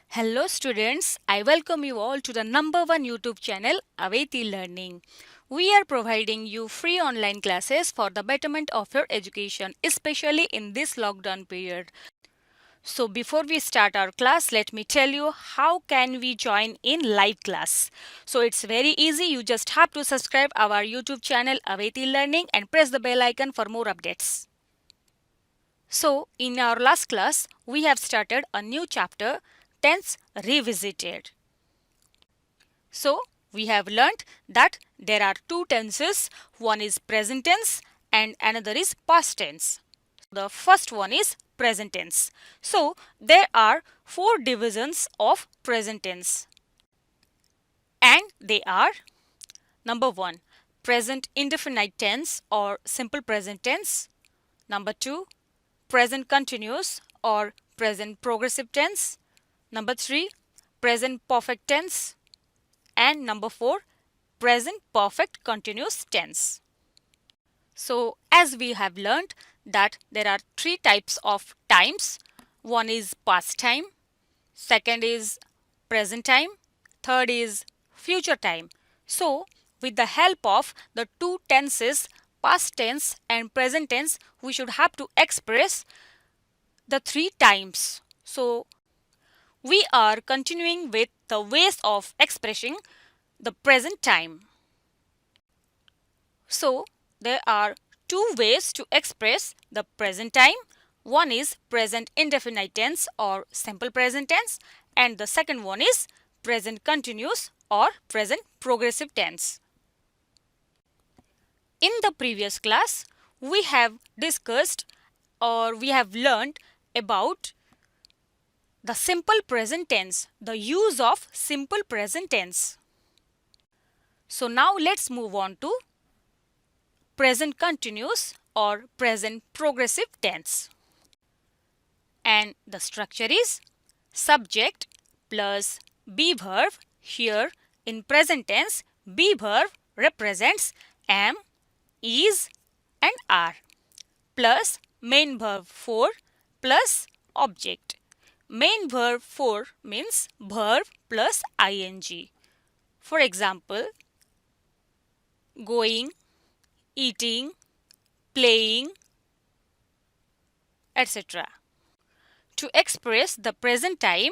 Hello students, I welcome you all to the number one YouTube channel Aveti Learning. We are providing you free online classes for the betterment of your education, especially in this lockdown period. So before we start our class, let me tell you how can we join in live class. So it's very easy, you just have to subscribe our YouTube channel Aveti Learning and press the bell icon for more updates. So, in our last class, we have started a new chapter, Tense Revisited. So, we have learnt that there are two tenses, one is present tense and another is past tense. The first one is present tense. So, there are four divisions of present tense and they are number 1, present indefinite tense or simple present tense. Number 2, present continuous or present progressive tense. Number 3, present perfect tense. And number 4, present perfect continuous tense. So, as we have learned that there are three types of times. One is past time, second is present time, third is future time. So, with the help of the two tenses, past tense and present tense, we should have to express the three times. So, we are continuing with the ways of expressing the present time. So, there are two ways to express the present time. One is present indefinite tense or simple present tense, and the second one is present continuous or present progressive tense. In the previous class, we have discussed or we have learned about the simple present tense, the use of simple present tense. So now let's move on to present continuous or present progressive tense. And the structure is subject plus be verb. Here in present tense, be verb represents am, is and are plus main verb for plus object. Main verb for means verb plus ing. For example, going, eating, playing, etc. To express the present time,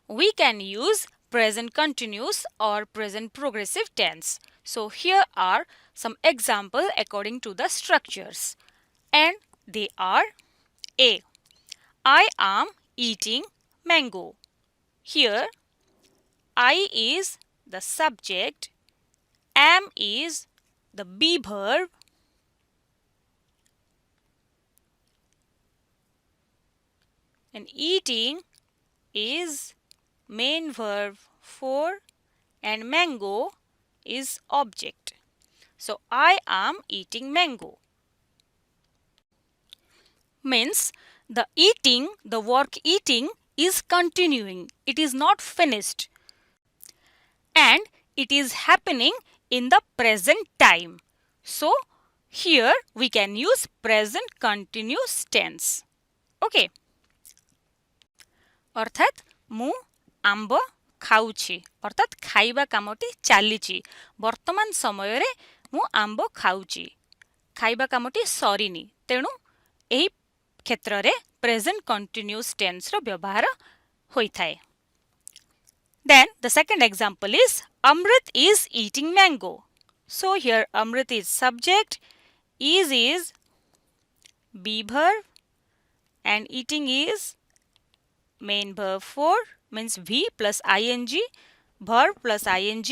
we can use present continuous or present progressive tense. So here are some examples according to the structures. And they are A. I am eating mango. Here I is the subject, am is the be verb, and eating is main verb for and mango is object. So I am eating mango. Means the work eating is continuing. It is not finished. And it is happening in the present time. So here we can use present continuous tense. Okay. अर्थात मु आंब खाऊछि अर्थात खाइबा कामटी चालीछि वर्तमान समय रे मु आंब खाऊछि खाइबा कामटी सरीनी तेणु एही क्षेत्र रे प्रेजेंट कंटिन्यूअस टेंस रो व्यवहार होई थाए. Then the second example is Amrit is eating mango. So here Amrit is subject, is be verb and eating is main verb for means V plus ing, verb plus ing,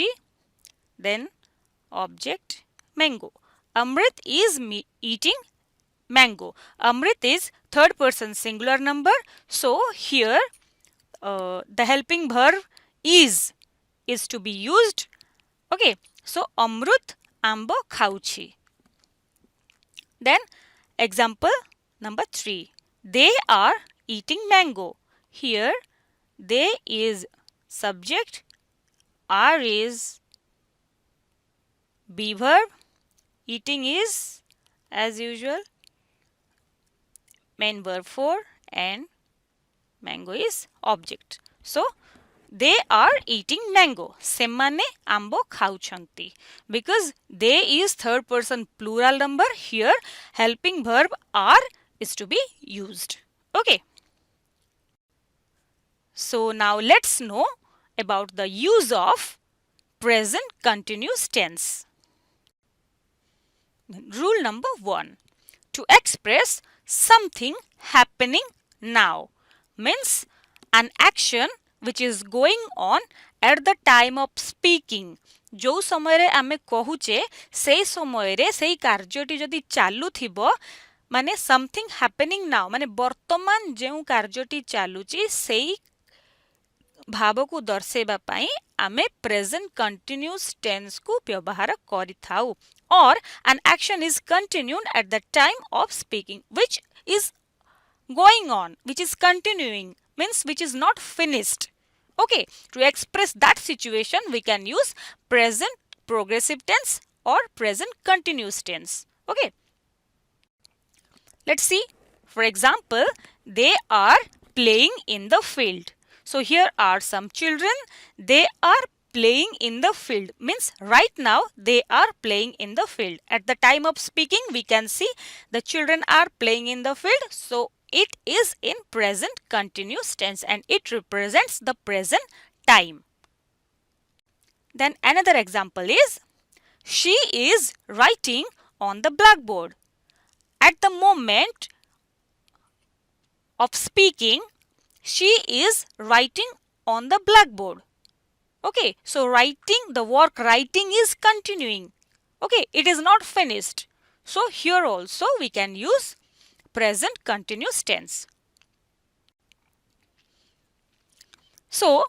then object mango. Amrit is eating mango. Amrit is third person singular number. So here the helping verb is to be used. Okay. So Amrut ambo khauchi. Then example number 3. They are eating mango. Here they is subject, are is be verb, eating is as usual main verb for and mango is object. So they are eating mango. semane ambo खाउछंती. Because they is third person plural number, here helping verb are is to be used. Okay. So now let's know about the use of present continuous tense. Rule number 1. To express something happening now means an action which is going on at the time of speaking. जो समय आमे कहूचे से समय रे से कार्यटी जदि चालू थिबो माने समथिंग हैपनिंग नाउ माने वर्तमान जेउ कार्यटी चालुची सेई भाव को दर्शेबा पाई आमे प्रेजेंट कंटिन्यूअस टेंस को व्यवहार करिथाउ. Or an action is continued at the time of speaking, which is going on, which is continuing, means which is not finished. Okay, to express that situation we can use present progressive tense or present continuous tense. Okay, let's see. For example, they are playing in the field. So here are some children. They are playing in the field means right now they are playing in the field. At the time of speaking we can see the children are playing in the field, so it is in present continuous tense and it represents the present time. Then another example is she is writing on the blackboard. At the moment of speaking she is writing on the blackboard. Okay, so writing, the work writing is continuing. Okay, it is not finished. So here also we can use present continuous tense. So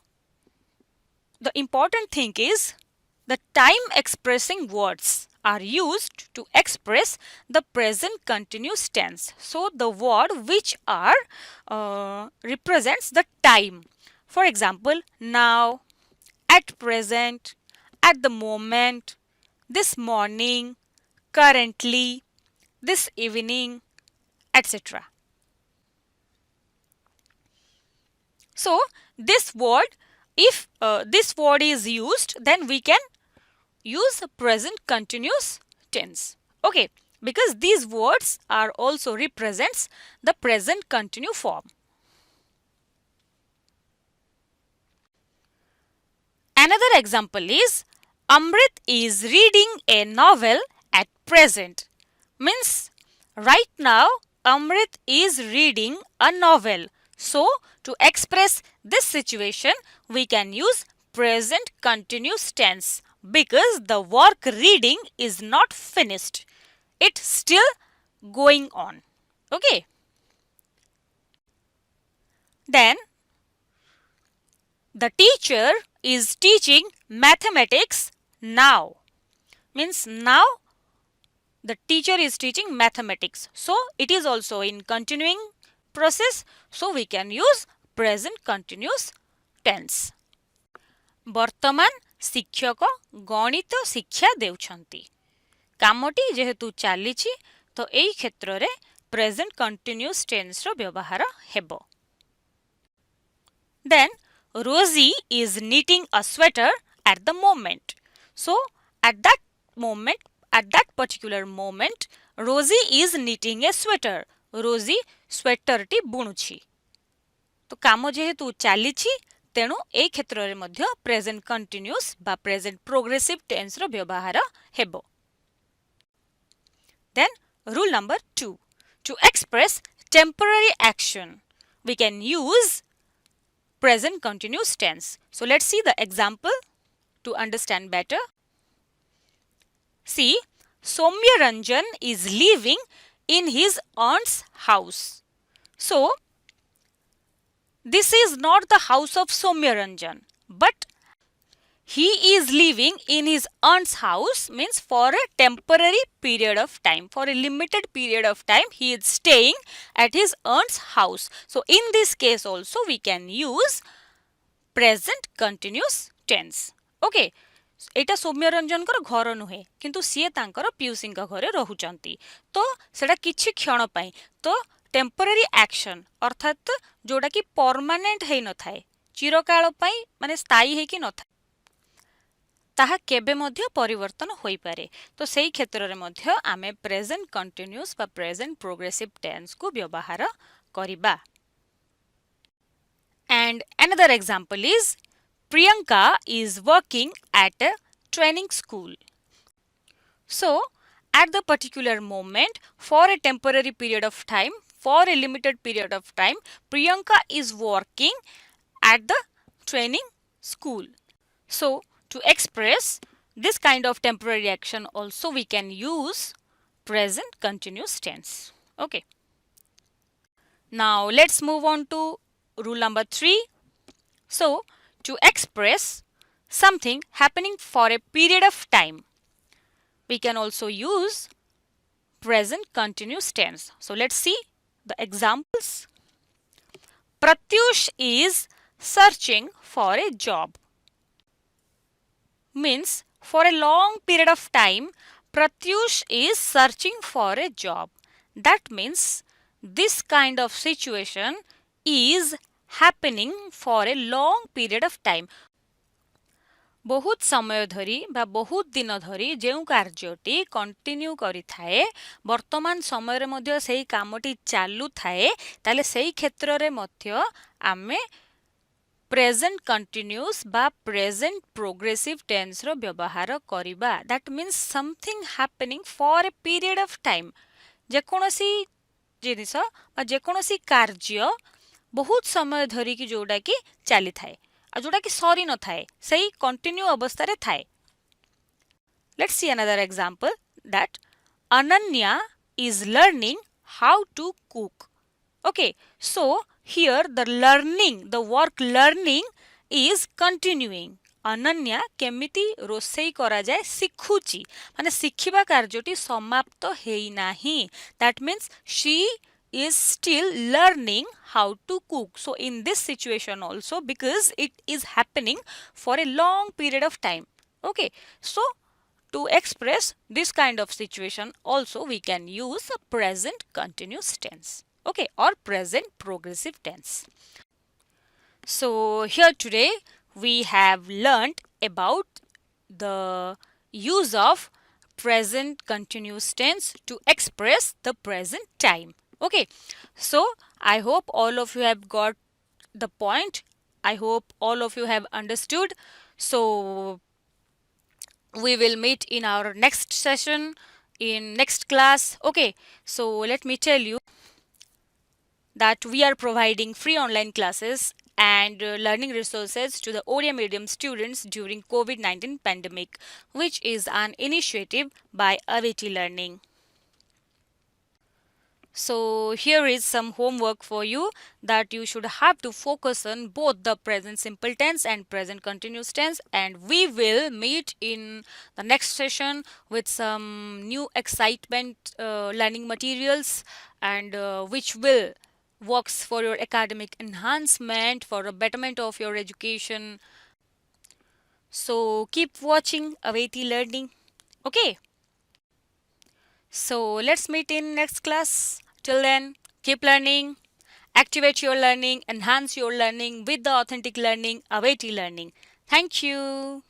the important thing is the time expressing words are used to express the present continuous tense. So the word which are represents the time. For example, now, at present, at the moment, this morning, currently, this evening, etc. So this word, if this word is used, then we can use present continuous tense. Okay, because these words are also represents the present continue form. Another example is Amrit is reading a novel at present. Means right now Amrit is reading a novel. So to express this situation we can use present continuous tense because the work reading is not finished. It's still going on. Okay. Then the teacher is teaching mathematics now. Means now the teacher is teaching mathematics. So it is also in continuing process. So we can use present continuous tense. वर्तमान शिक्षक गणित शिक्षा देउछंती. कामटी जेहेतु चालीछि तो एई क्षेत्र रे present continuous tense रो व्यवहार हेबो. Then Rosie is knitting a sweater at the moment. So at that particular moment Rosie is knitting a sweater. Rosie sweater टी बुणुछि. तो काम जेहेतु चालीछि तेणु ए क्षेत्र रे मध्य प्रेजेंट कंटिन्यूअस बा प्रेजेंट प्रोग्रेसिव टेंस रो व्यवहार हेबो. Then rule number 2. To express temporary action we can use present continuous tense. So let's see the example to understand better. See, Soumya Ranjan is living in his aunt's house. So this is not the house of Soumya Ranjan, but he is living in his aunt's house means for a temporary period of time, for a limited period of time he is staying at his aunt's house. So in this case also we can use present continuous tense. Okay, एटा सौम्य रंजन कर घर नुहे किंतु सी तांकर PUC घरे रहुचंती तो सेटा किछि क्षण पाई तो टेम्पररी एक्शन अर्थात जोड़ा कि परमानेंट है न थाए चिरकाल पई माने स्थायी है कि न था ताहा केबे मध्य परिवर्तन होई पारे तो सेही क्षेत्र रे मध्य आमे प्रेजेंट कंटीन्यूअस बा प्रेजेंट प्रोग्रेसिव टेंस को व्यवहार करिबा and another example is Priyanka is working at a training school. So, at the particular moment, for a temporary period of time, for a limited period of time, Priyanka is working at the training school. So, to express this kind of temporary action also we can use present continuous tense. Okay. Now, let's move on to rule number 3. So, to express something happening for a period of time, we can also use present continuous tense. So let's see the examples. Pratyush is searching for a job. Means for a long period of time, Pratyush is searching for a job. That means this kind of situation is happening for a long period of time. बहुत समय धरी बा बहुत दिन धरी जो कार्यटी continue करि थाए वर्तमान समय रे मध्य सेही कामटी चालू थाए ताले सेही क्षेत्र रे मध्य आमे प्रेजेंट कंटिन्यूअस बा प्रेजेंट प्रोग्रेसिव टेंस रो व्यवहार करिबा that means something happening for a period of time जेकोनोसी जिनिस बा जेकोनोसी कार्य बहुत समय धरी कि जोडा कि चाली थाए जोटा कि सरी न थाए सही कंटिन्यू अवस्था रे थाए let's see another example that Ananya is learning how to cook okay so here the learning the work learning is continuing Ananya केमिति रोसई करा जाए सिखुची माने सिखिबा कार्यटी समाप्त हेई नाही that means she is still learning how to cook. So in this situation also because it is happening for a long period of time. Okay. So to express this kind of situation also we can use a present continuous tense. Okay. Or present progressive tense. So here today we have learned about the use of present continuous tense to express the present time. Okay, so I hope all of you have got the point. I hope all of you have understood. So we will meet in our next session in next class. Okay, so let me tell you that we are providing free online classes and learning resources to the Odia medium students during COVID-19 pandemic, which is an initiative by Aveti Learning. So here is some homework for you that you should have to focus on both the present simple tense and present continuous tense, and we will meet in the next session with some new excitement learning materials and which will works for your academic enhancement, for a betterment of your education. So keep watching Aveti Learning. Okay. So let's meet in next class. Till then, keep learning, activate your learning, enhance your learning with the authentic learning, Aveti Learning. Thank you.